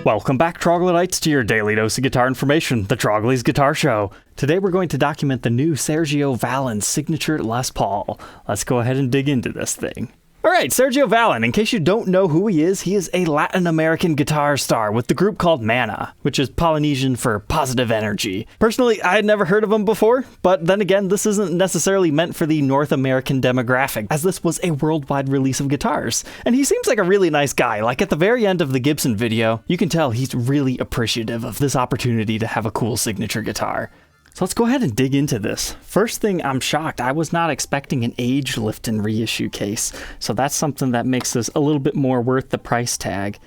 Welcome back, Troglodytes, to your daily dose of guitar information, the Trogly's Guitar Show. Today we're going to document the new Sergio Vallin signature Les Paul. Let's go ahead and dig into this thing. Alright, Sergio Vallin, in case you don't know who he is a Latin American guitar star with the group called Maná, which is Polynesian for positive energy. Personally, I had never heard of him before, but then again, this isn't necessarily meant for the North American demographic, as this was a worldwide release of guitars. And he seems like a really nice guy. Like at the very end of the Gibson video, you can tell he's really appreciative of this opportunity to have a cool signature guitar. So let's go ahead and dig into this. First thing, I'm shocked. I was not expecting an age lift and reissue case. So that's something that makes this a little bit more worth the price tag.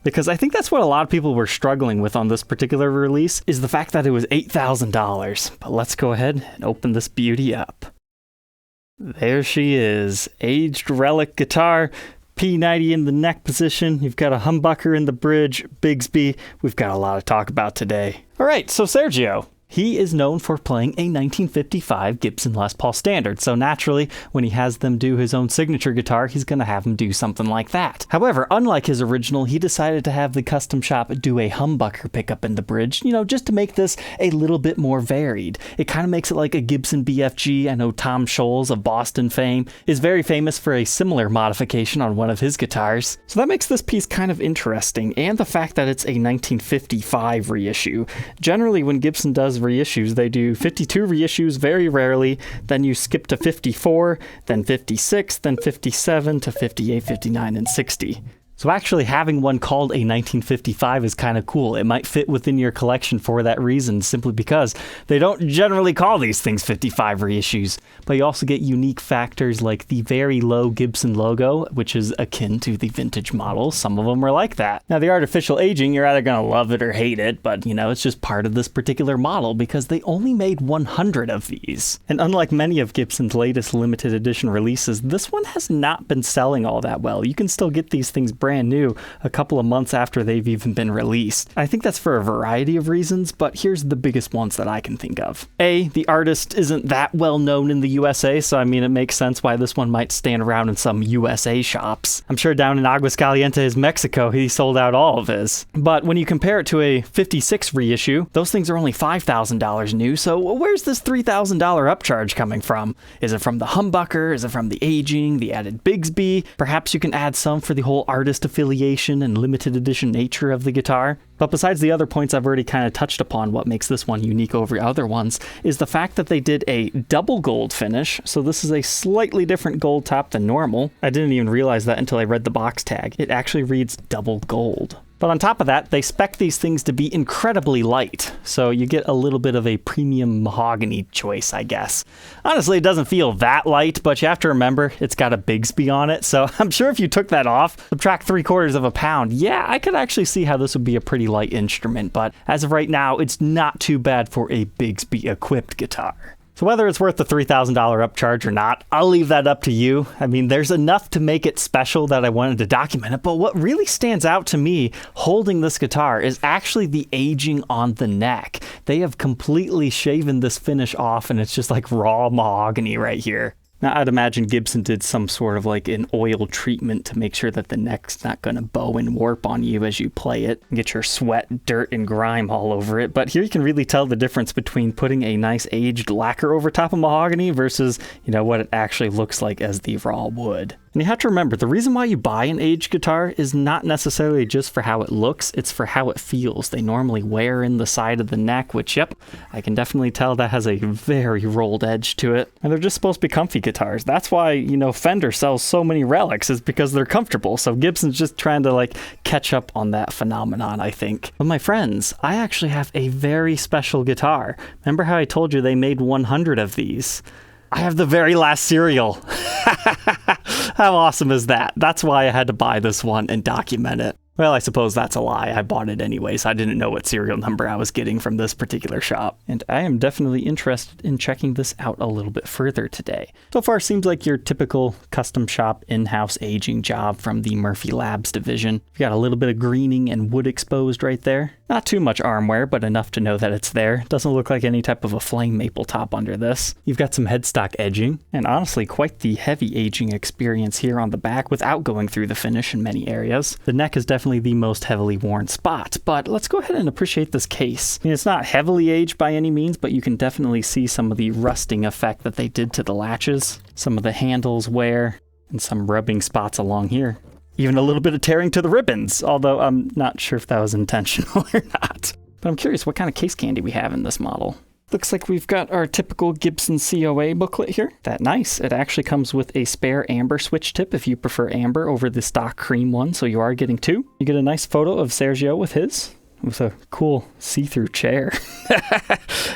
Because I think that's what a lot of people were struggling with on this particular release, is the fact that it was $8,000. But let's go ahead and open this beauty up. There she is. Aged relic guitar. P90 in the neck position. You've got a humbucker in the bridge. Bigsby. We've got a lot to talk about today. All right, so Sergio. He is known for playing a 1955 Gibson Les Paul Standard, so naturally, when he has them do his own signature guitar, he's going to have them do something like that. However, unlike his original, he decided to have the custom shop do a humbucker pickup in the bridge, just to make this a little bit more varied. It kind of makes it like a Gibson BFG. I know Tom Scholes of Boston fame is very famous for a similar modification on one of his guitars. So that makes this piece kind of interesting, and the fact that it's a 1955 reissue. Generally, when Gibson does reissues, they do 52 reissues very rarely, then you skip to 54, then 56, then 57 to 58, 59, and 60. So actually having one called a 1955 is kind of cool. It might fit within your collection for that reason, simply because they don't generally call these things 55 reissues. But you also get unique factors like the very low Gibson logo, which is akin to the vintage models. Some of them are like that. Now the artificial aging, you're either going to love it or hate it, but it's just part of this particular model because they only made 100 of these. And unlike many of Gibson's latest limited edition releases, this one has not been selling all that well. You can still get these things brand new a couple of months after they've even been released. I think that's for a variety of reasons, but here's the biggest ones that I can think of. A, the artist isn't that well known in the USA, so it makes sense why this one might stand around in some USA shops. I'm sure down in Aguascalientes, Mexico, he sold out all of his. But when you compare it to a 56 reissue, those things are only $5,000 new, so where's this $3,000 upcharge coming from? Is it from the humbucker? Is it from the aging, the added Bigsby? Perhaps you can add some for the whole artist affiliation and limited edition nature of the guitar. But besides the other points I've already kind of touched upon, what makes this one unique over other ones is the fact that they did a double gold finish, so this is a slightly different gold top than normal. I didn't even realize that until I read the box tag. It actually reads double gold. But on top of that, they spec these things to be incredibly light, so you get a little bit of a premium mahogany choice, I guess. Honestly, it doesn't feel that light, but you have to remember it's got a Bigsby on it, so I'm sure if you took that off, subtract 3/4 of a pound, yeah, I could actually see how this would be a pretty light instrument, but as of right now, it's not too bad for a Bigsby-equipped guitar. So whether it's worth the $3,000 upcharge or not, I'll leave that up to you. There's enough to make it special that I wanted to document it, but what really stands out to me holding this guitar is actually the aging on the neck. They have completely shaven this finish off, and it's just like raw mahogany right here. Now, I'd imagine Gibson did some sort of like an oil treatment to make sure that the neck's not going to bow and warp on you as you play it. Get your sweat, dirt, and grime all over it. But here you can really tell the difference between putting a nice aged lacquer over top of mahogany versus, what it actually looks like as the raw wood. And you have to remember, the reason why you buy an aged guitar is not necessarily just for how it looks, it's for how it feels. They normally wear in the side of the neck, which, yep, I can definitely tell that has a very rolled edge to it. And they're just supposed to be comfy guitars. That's why, Fender sells so many relics, is because they're comfortable. So Gibson's just trying to, catch up on that phenomenon, I think. But my friends, I actually have a very special guitar. Remember how I told you they made 100 of these? I have the very last serial. How awesome is that? That's why I had to buy this one and document it. Well, I suppose that's a lie. I bought it anyways. I didn't know what serial number I was getting from this particular shop. And I am definitely interested in checking this out a little bit further today. So far, seems like your typical custom shop in-house aging job from the Murphy Labs division. You got a little bit of greening and wood exposed right there. Not too much arm wear, but enough to know that it's there. Doesn't look like any type of a flame maple top under this. You've got some headstock edging, and honestly quite the heavy aging experience here on the back without going through the finish in many areas. The neck is definitely definitely the most heavily worn spot. But let's go ahead and appreciate this case. I mean, it's not heavily aged by any means, but you can definitely see some of the rusting effect that they did to the latches. Some of the handles wear, and some rubbing spots along here. Even a little bit of tearing to the ribbons, although I'm not sure if that was intentional or not. But I'm curious what kind of case candy we have in this model. Looks like we've got our typical Gibson COA booklet here. That nice. It actually comes with a spare amber switch tip if you prefer amber over the stock cream one, so you are getting two. You get a nice photo of Sergio with his, with a cool see-through chair.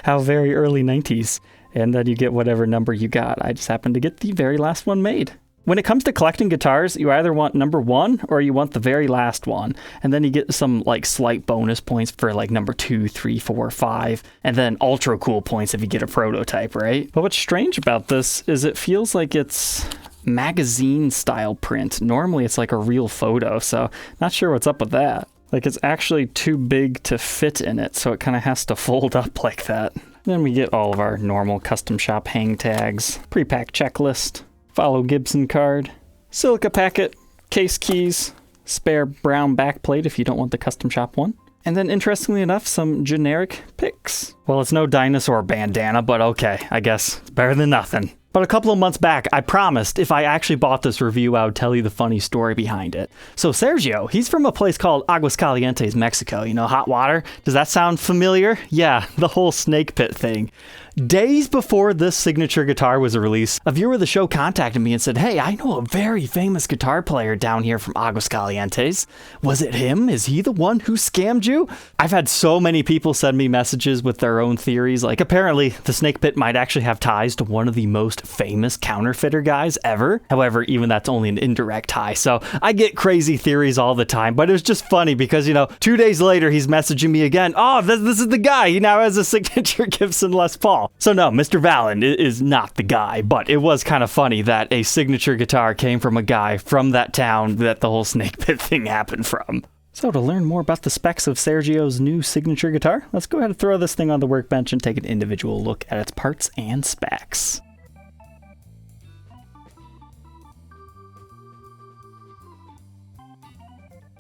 How very early 90s. And then you get whatever number you got. I just happened to get the very last one made. When it comes to collecting guitars, you either want number 1 or you want the very last one. And then you get some like slight bonus points for like number 2, 3, 4, 5. And then ultra cool points if you get a prototype, right? But what's strange about this is it feels like it's magazine style print. Normally it's like a real photo, so not sure what's up with that. Like it's actually too big to fit in it, so it kind of has to fold up like that. Then we get all of our normal custom shop hang tags, pre-pack checklist, follow Gibson card, silica packet, case keys, spare brown backplate if you don't want the custom shop one. And then interestingly enough, some generic picks. Well, it's no dinosaur bandana, but okay, I guess it's better than nothing. But a couple of months back, I promised if I actually bought this review, I would tell you the funny story behind it. So Sergio, he's from a place called Aguascalientes, Mexico. You know, hot water? Does that sound familiar? Yeah, the whole snake pit thing. Days before this signature guitar was released, a viewer of the show contacted me and said, hey, I know a very famous guitar player down here from Aguascalientes. Was it him? Is he the one who scammed you? I've had so many people send me messages with their own theories, like apparently the snake pit might actually have ties to one of the most famous counterfeiter guys ever. However, even that's only an indirect tie, so I get crazy theories all the time, but it was just funny because, you know, 2 days later he's messaging me again, oh, this is the guy, he now has a signature Gibson Les Paul. So no, Mr. Vallin is not the guy, but it was kind of funny that a signature guitar came from a guy from that town that the whole snake pit thing happened from. So to learn more about the specs of Sergio's new signature guitar, let's go ahead and throw this thing on the workbench and take an individual look at its parts and specs.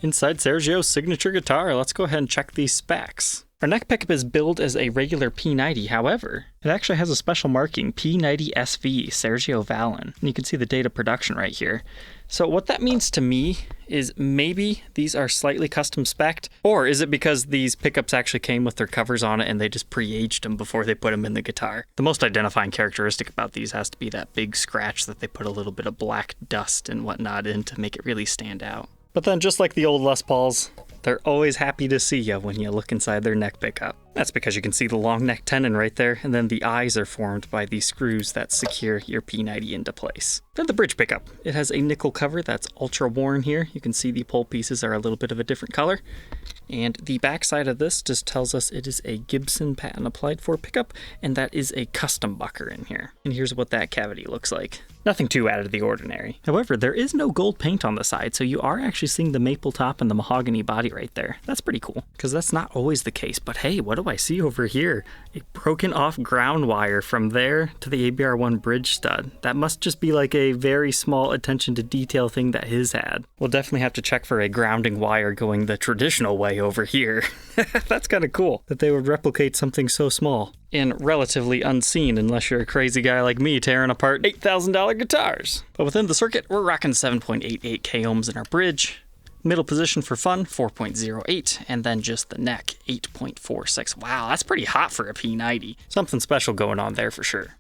Inside Sergio's signature guitar, let's go ahead and check these specs. Our neck pickup is billed as a regular P90, however, it actually has a special marking, P90SV, Sergio Vallin. And you can see the date of production right here. So what that means to me is maybe these are slightly custom spec'd, or is it because these pickups actually came with their covers on it and they just pre-aged them before they put them in the guitar? The most identifying characteristic about these has to be that big scratch that they put a little bit of black dust and whatnot in to make it really stand out. But then just like the old Les Pauls, they're always happy to see you when you look inside their neck pickup. That's because you can see the long neck tenon right there, and then the eyes are formed by the screws that secure your P90 into place. Then the bridge pickup. It has a nickel cover that's ultra worn here. You can see the pole pieces are a little bit of a different color. And the back side of this just tells us it is a Gibson patent applied for pickup, and that is a custom bucker in here. And here's what that cavity looks like. Nothing too out of the ordinary. However, there is no gold paint on the side, so you are actually seeing the maple top and the mahogany body right there. That's pretty cool, because that's not always the case. But hey, what do I see over here? A broken off ground wire from there to the ABR1 bridge stud. That must just be like a very small attention to detail thing that his had. We'll definitely have to check for a grounding wire going the traditional way over here. That's kind of cool that they would replicate something so small and relatively unseen unless you're a crazy guy like me tearing apart $8,000 guitars. But within the circuit, we're rocking 7.88 k ohms in our bridge. Middle position for fun, 4.08, and then just the neck, 8.46. Wow, that's pretty hot for a P90. Something special going on there for sure.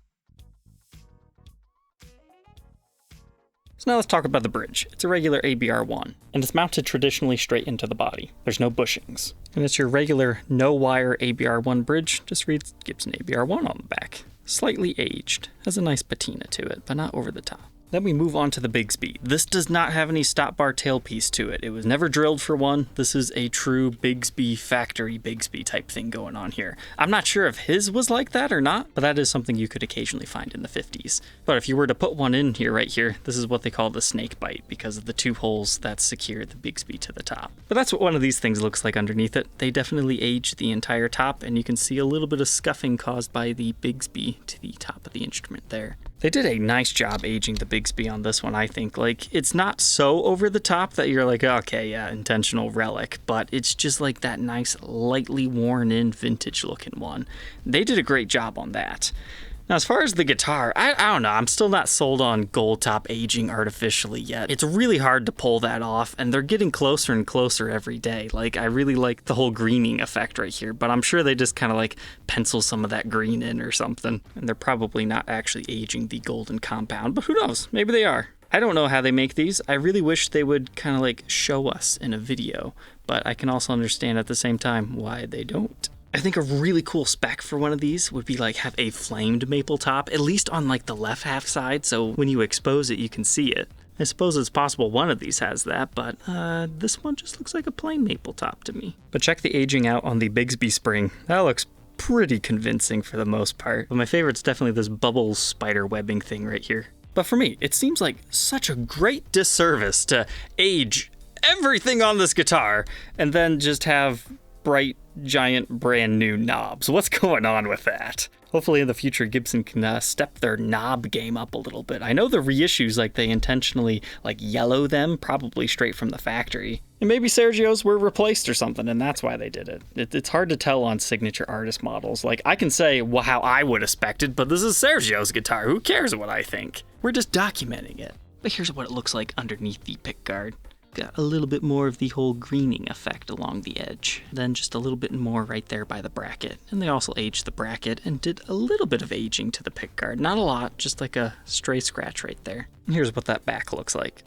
So now let's talk about the bridge. It's a regular ABR1, and it's mounted traditionally straight into the body. There's no bushings. And it's your regular no-wire ABR1 bridge, just reads Gibson ABR1 on the back. Slightly aged, has a nice patina to it, but not over the top. Then we move on to the Bigsby. This does not have any stop bar tailpiece to it. It was never drilled for one. This is a true Bigsby factory Bigsby type thing going on here. I'm not sure if his was like that or not, but that is something you could occasionally find in the 50s. But if you were to put one in here right here, this is what they call the snake bite because of the two holes that secure the Bigsby to the top. But that's what one of these things looks like underneath it. They definitely aged the entire top, and you can see a little bit of scuffing caused by the Bigsby to the top of the instrument there. They did a nice job aging the Bigsby on this one, I think. Like, it's not so over the top that you're like, okay, yeah, intentional relic, but it's just like that nice, lightly worn in vintage looking one. They did a great job on that. Now, as far as the guitar, I don't know. I'm still not sold on gold top aging artificially yet. It's really hard to pull that off, and they're getting closer and closer every day. Like, I really like the whole greening effect right here, but I'm sure they just kind of like pencil some of that green in or something. And they're probably not actually aging the golden compound, but who knows? Maybe they are. I don't know how they make these. I really wish they would kind of like show us in a video, but I can also understand at the same time why they don't. I think a really cool spec for one of these would be like have a flamed maple top, at least on like the left half side, so when you expose it, you can see it. I suppose it's possible one of these has that, but this one just looks like a plain maple top to me. But check the aging out on the Bigsby spring. That looks pretty convincing for the most part. But my favorite's definitely this bubbles spider webbing thing right here. But for me, it seems like such a great disservice to age everything on this guitar and then just have bright, giant, brand new knobs. What's going on with that? Hopefully in the future Gibson can step their knob game up a little bit. I know the reissues, like they intentionally like yellow them, probably straight from the factory. And maybe Sergio's were replaced or something, and that's why they did it. It's hard to tell on signature artist models. Like, I can say how I would expect it, but this is Sergio's guitar. Who cares what I think? We're just documenting it. But here's what it looks like underneath the pickguard. Got a little bit more of the whole greening effect along the edge, then just a little bit more right there by the bracket. And they also aged the bracket and did a little bit of aging to the pickguard. Not a lot, just like a stray scratch right there. And here's what that back looks like.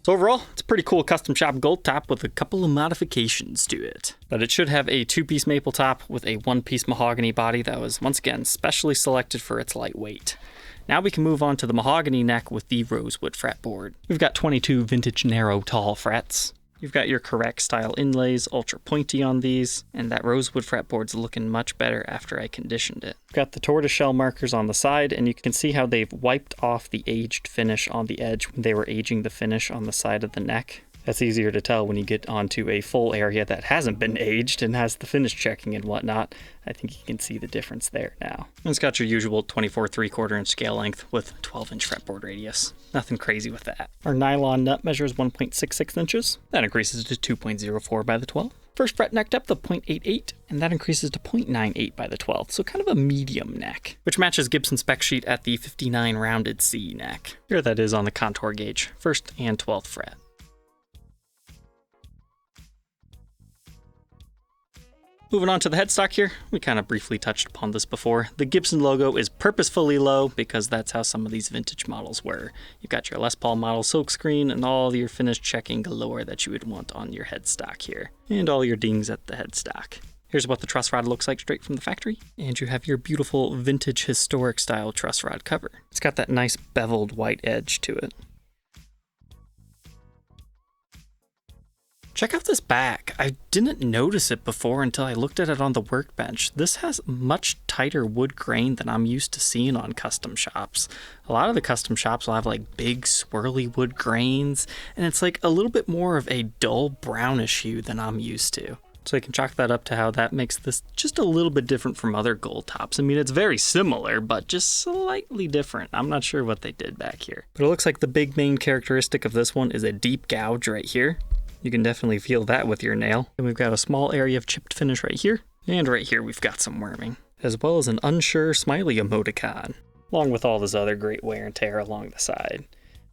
So overall, it's a pretty cool custom shop gold top with a couple of modifications to it. But it should have a 2-piece maple top with a 1-piece mahogany body that was, once again, specially selected for its lightweight. Now we can move on to the mahogany neck with the rosewood fretboard. We've got 22 vintage narrow tall frets. You've got your correct style inlays, ultra pointy on these, and that rosewood fretboard's looking much better after I conditioned it. We've got the tortoiseshell markers on the side, and you can see how they've wiped off the aged finish on the edge when they were aging the finish on the side of the neck. That's easier to tell when you get onto a full area that hasn't been aged and has the finish checking and whatnot. I think you can see the difference there now. And it's got your usual 24 3/4 inch scale length with 12-inch fretboard radius. Nothing crazy with that. Our nylon nut measures 1.66 inches. That increases to 2.04 by the 12. First fret neck depth of 0.88, and that increases to 0.98 by the 12, so kind of a medium neck, which matches Gibson spec sheet at the 59 rounded C neck. Here that is on the contour gauge, 1st and 12th fret. Moving on to the headstock here, we kind of briefly touched upon this before. The Gibson logo is purposefully low because that's how some of these vintage models were. You've got your Les Paul model silkscreen and all your finish checking galore that you would want on your headstock here. And all your dings at the headstock. Here's what the truss rod looks like straight from the factory. And you have your beautiful vintage historic style truss rod cover. It's got that nice beveled white edge to it. Check out this back. I didn't notice it before until I looked at it on the workbench. This has much tighter wood grain than I'm used to seeing on custom shops. A lot of the custom shops will have like big swirly wood grains, and it's like a little bit more of a dull brownish hue than I'm used to. So I can chalk that up to how that makes this just a little bit different from other gold tops. I mean, it's very similar, but just slightly different. I'm not sure what they did back here. But it looks like the big main characteristic of this one is a deep gouge right here. You can definitely feel that with your nail. And we've got a small area of chipped finish right here. And right here we've got some worming, as well as an unsure smiley emoticon, along with all this other great wear and tear along the side.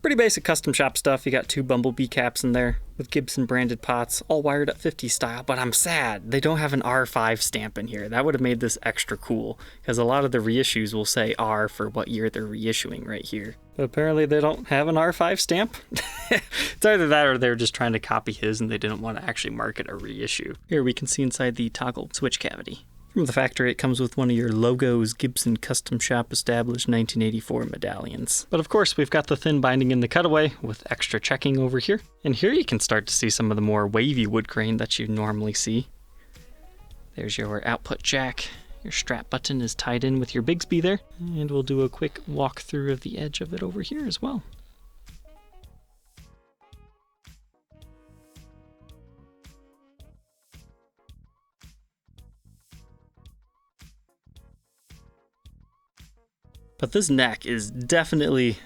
Pretty basic custom shop stuff. You got 2 bumblebee caps in there with Gibson branded pots, all wired up 50 style, but I'm sad they don't have an R5 stamp in here. That would have made this extra cool, because a lot of the reissues will say R for what year they're reissuing right here. But apparently they don't have an R5 stamp. It's either that or they're just trying to copy his and they didn't want to actually market a reissue. Here we can see inside the toggle switch cavity. From the factory, it comes with one of your logos Gibson Custom Shop Established 1984 medallions. But of course, we've got the thin binding in the cutaway with extra checking over here. And here you can start to see some of the more wavy wood grain that you normally see. There's your output jack. Your strap button is tied in with your Bigsby there. And we'll do a quick walkthrough of the edge of it over here as well. But this neck is definitely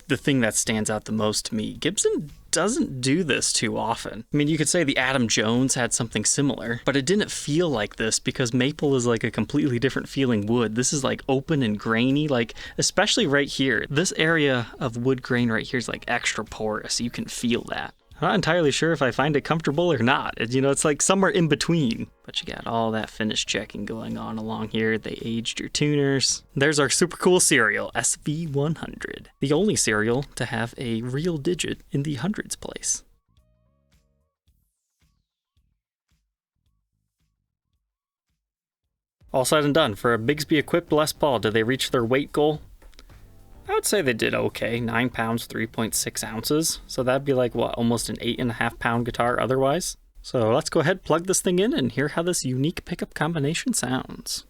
the thing that stands out the most to me. Gibson doesn't do this too often. I mean, you could say the Adam Jones had something similar, but it didn't feel like this because maple is like a completely different feeling wood. This is like open and grainy, like especially right here. This area of wood grain right here is like extra porous. You can feel that. I'm not entirely sure if I find it comfortable or not. It's like somewhere in between. But you got all that finish checking going on along here. They aged your tuners. There's our super cool serial, SV100. The only serial to have a real digit in the hundreds place. All said and done, for a Bigsby equipped Les Paul, did they reach their weight goal? I would say they did okay. 9 pounds, 3.6 ounces. So that'd be like, what, almost an 8.5 pound guitar otherwise? So let's go ahead, plug this thing in, and hear how this unique pickup combination sounds.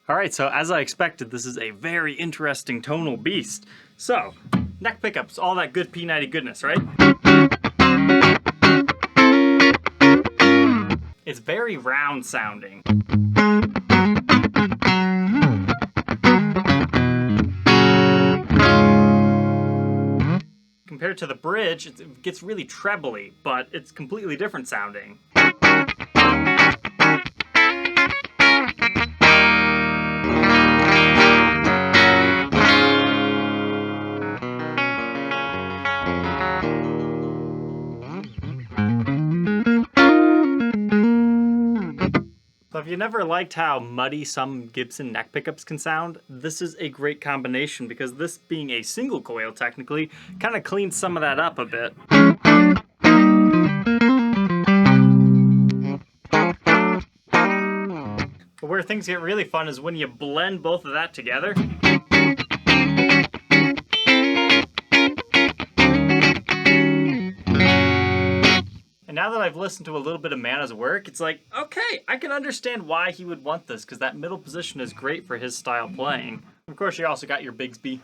Alright, so as I expected, this is a very interesting tonal beast. So, neck pickups, all that good P90 goodness, right? It's very round sounding. Compared to the bridge, it gets really trebly, but it's completely different sounding. So if you never liked how muddy some Gibson neck pickups can sound, this is a great combination because this being a single coil technically kind of cleans some of that up a bit. But where things get really fun is when you blend both of that together. Now that I've listened to a little bit of Maná's work, it's like, okay, I can understand why he would want this, because that middle position is great for his style playing. Of course, you also got your Bigsby.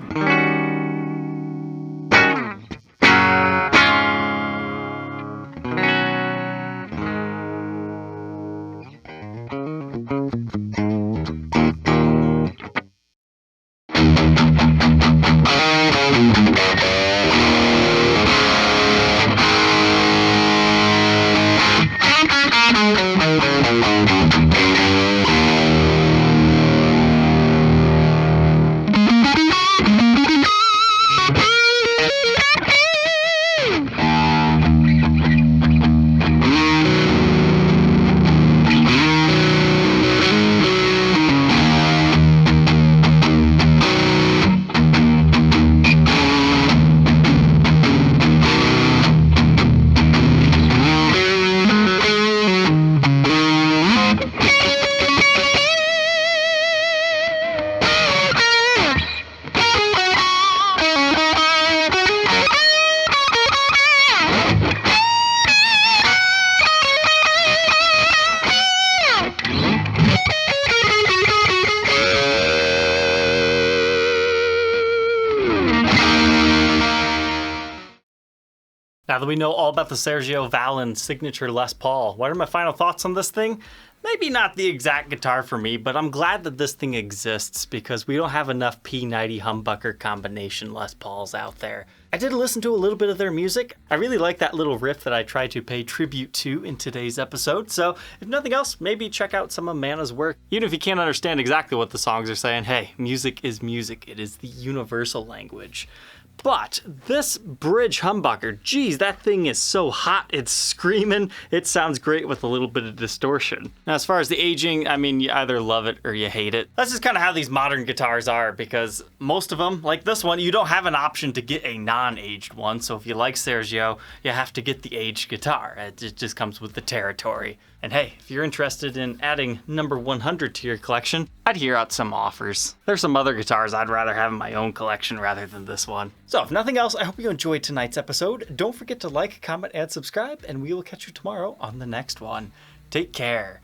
Now that we know all about the Sergio Vallin signature Les Paul, what are my final thoughts on this thing? Maybe not the exact guitar for me, but I'm glad that this thing exists because we don't have enough P90 humbucker combination Les Pauls out there. I did listen to a little bit of their music. I really like that little riff that I tried to pay tribute to in today's episode, so if nothing else, maybe check out some of Mana's work. Even if you can't understand exactly what the songs are saying, hey, music is music. It is the universal language. But this bridge humbucker, geez, that thing is so hot, it's screaming. It sounds great with a little bit of distortion. Now, as far as the aging, I mean, you either love it or you hate it. That's just kind of how these modern guitars are, because most of them, like this one, you don't have an option to get a non-aged one. So if you like Sergio, you have to get the aged guitar. It just comes with the territory. And hey, if you're interested in adding number 100 to your collection, I'd hear out some offers. There's some other guitars I'd rather have in my own collection rather than this one. So if nothing else, I hope you enjoyed tonight's episode. Don't forget to like, comment, and subscribe, and we will catch you tomorrow on the next one. Take care.